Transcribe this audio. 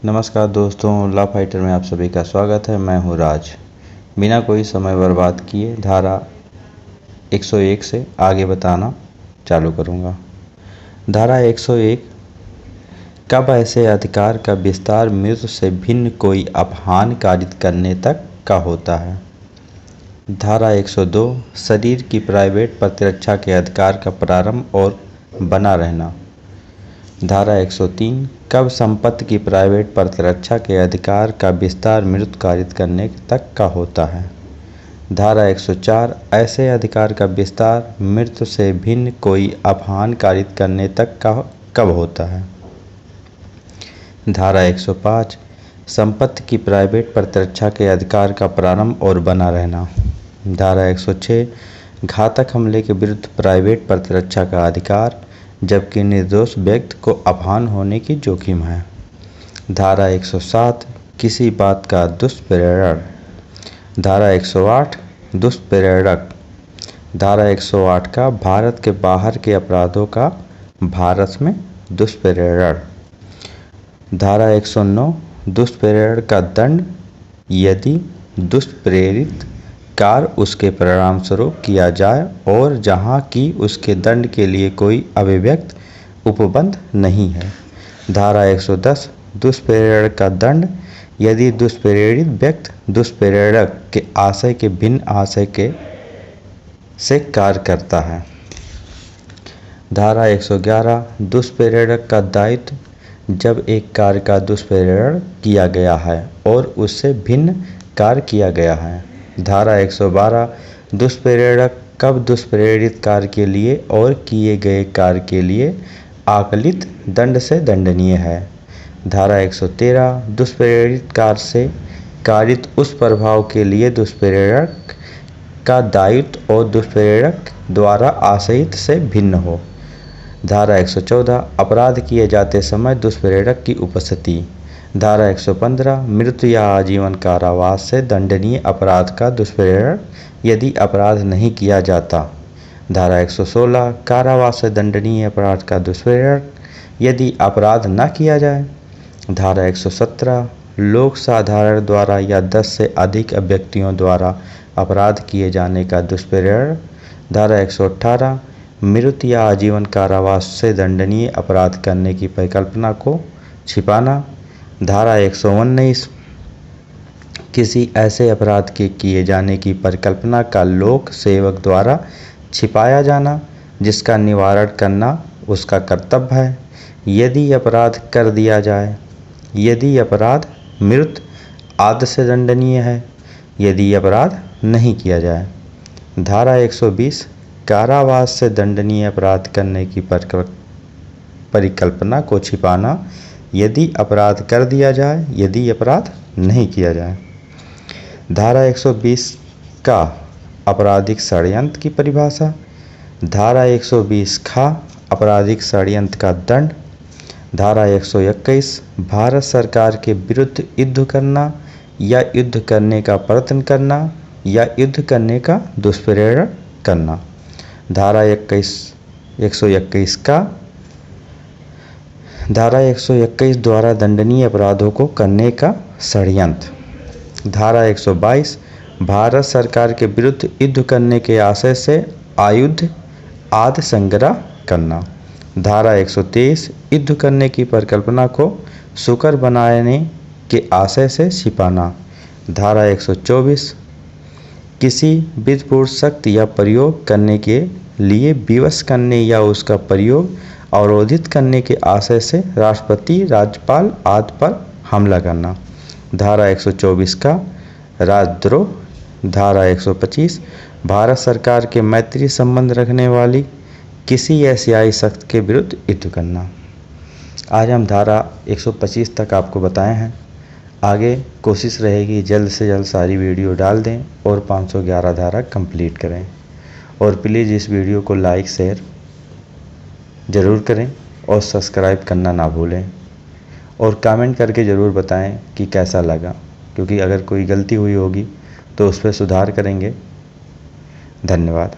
नमस्कार दोस्तों, law fighter में आप सभी का स्वागत है। मैं हूं राज। बिना कोई समय बर्बाद किए धारा 101 से आगे बताना चालू करूंगा। धारा 101, कब ऐसे अधिकार का विस्तार मृत्यु से भिन्न कोई अपहान कारित करने तक का होता है। धारा 102, शरीर की प्राइवेट प्रतिरक्षा के अधिकार का प्रारंभ और बना रहना। धारा 103, कब संपत्ति की प्राइवेट प्रतिरक्षा के अधिकार का विस्तार मृत्यु कारित करने तक का होता है। धारा 104, ऐसे अधिकार का विस्तार मृत्यु से भिन्न कोई अपहान कारित करने तक का कब होता है। धारा 105, संपत्ति की प्राइवेट प्रतिरक्षा के अधिकार का प्रारंभ और बना रहना। धारा 106, घातक हमले के विरुद्ध प्राइवेट प्रतिरक्षा का अधिकार जबकि निर्दोष व्यक्ति को अपहान होने की जोखिम है। धारा 107, किसी बात का दुष्प्रेरण। धारा 108, दुष्प्रेरक। धारा 108 का भारत के बाहर के अपराधों का भारत में दुष्प्रेरण। धारा 109, दुष्प्रेरण का दंड यदि दुष्प्रेरित कार्य उसके परिणाम स्वरूप किया जाए और जहाँ की उसके दंड के लिए कोई अभिव्यक्त उपबंध नहीं है। धारा 110, दुष्प्रेरण का दंड यदि दुष्प्रेरित व्यक्ति दुष्प्रेरक के आशय के भिन्न आशय के से कार्य करता है। धारा 111, दुष्प्रेरक का दायित्व जब एक कार्य का दुष्प्रेरण किया गया है और उससे भिन्न कार्य किया गया है। धारा 112, दुष्प्रेरक कब दुष्प्रेरित कार्य के लिए और किए गए कार्य के लिए आकलित दंड से दंडनीय है। धारा 113, दुष्प्रेरित कार्य से कारित उस प्रभाव के लिए दुष्प्रेरक का दायित्व और दुष्प्रेरक द्वारा आशयित से भिन्न हो। धारा 114, अपराध किए जाते समय दुष्प्रेरक की उपस्थिति। धारा 115, मृत्यु या आजीवन कारावास से दंडनीय अपराध का दुष्प्रेरण यदि अपराध नहीं किया जाता। धारा 116, कारावास से दंडनीय अपराध का दुष्प्रेरण यदि अपराध न किया जाए। धारा 117, लोक साधारण द्वारा या 10 से अधिक व्यक्तियों द्वारा अपराध किए जाने का दुष्प्रेरण। धारा 118, मृत्यु या आजीवन कारावास से दंडनीय अपराध करने की परिकल्पना को छिपाना। धारा 119, किसी ऐसे अपराध के किए जाने की परिकल्पना का लोक सेवक द्वारा छिपाया जाना जिसका निवारण करना उसका कर्तव्य है यदि अपराध कर दिया जाए। यदि अपराध मृत्यु आदि से दंडनीय है यदि अपराध नहीं किया जाए। धारा 120, कारावास से दंडनीय अपराध करने की परिकल्पना को छिपाना यदि अपराध कर दिया जाए यदि अपराध नहीं किया जाए। धारा 120 का आपराधिक षड्यंत्र की परिभाषा। धारा 120 खा आपराधिक षड्यंत्र का दंड। धारा 121, भारत सरकार के विरुद्ध युद्ध करना या युद्ध करने का प्रयत्न करना या युद्ध करने का दुष्प्रेरण करना। धारा 121 का धारा 121 द्वारा दंडनीय अपराधों को करने का षड्यंत्र। धारा 122, भारत सरकार के विरुद्ध युद्ध करने के आशय से आयुध आदि संग्रह करना। धारा 123, युद्ध करने की परिकल्पना को सुकर बनाने के आशय से छिपाना। धारा 124, किसी विधिपूर्ण शक्ति या प्रयोग करने के लिए विवश करने या उसका प्रयोग अवरोधित करने के आशय से राष्ट्रपति राज्यपाल आदि पर हमला करना। धारा 124 का राजद्रोह। धारा 125, भारत सरकार के मैत्री संबंध रखने वाली किसी एशियाई शक्ति के विरुद्ध युद्ध करना। आज हम धारा 125 तक आपको बताए हैं। आगे कोशिश रहेगी जल्द से जल्द सारी वीडियो डाल दें और 511 धारा कंप्लीट करें। और प्लीज़ इस वीडियो को लाइक शेयर ज़रूर करें और सब्सक्राइब करना ना भूलें और कमेंट करके ज़रूर बताएं कि कैसा लगा, क्योंकि अगर कोई गलती हुई होगी तो उस पर सुधार करेंगे। धन्यवाद।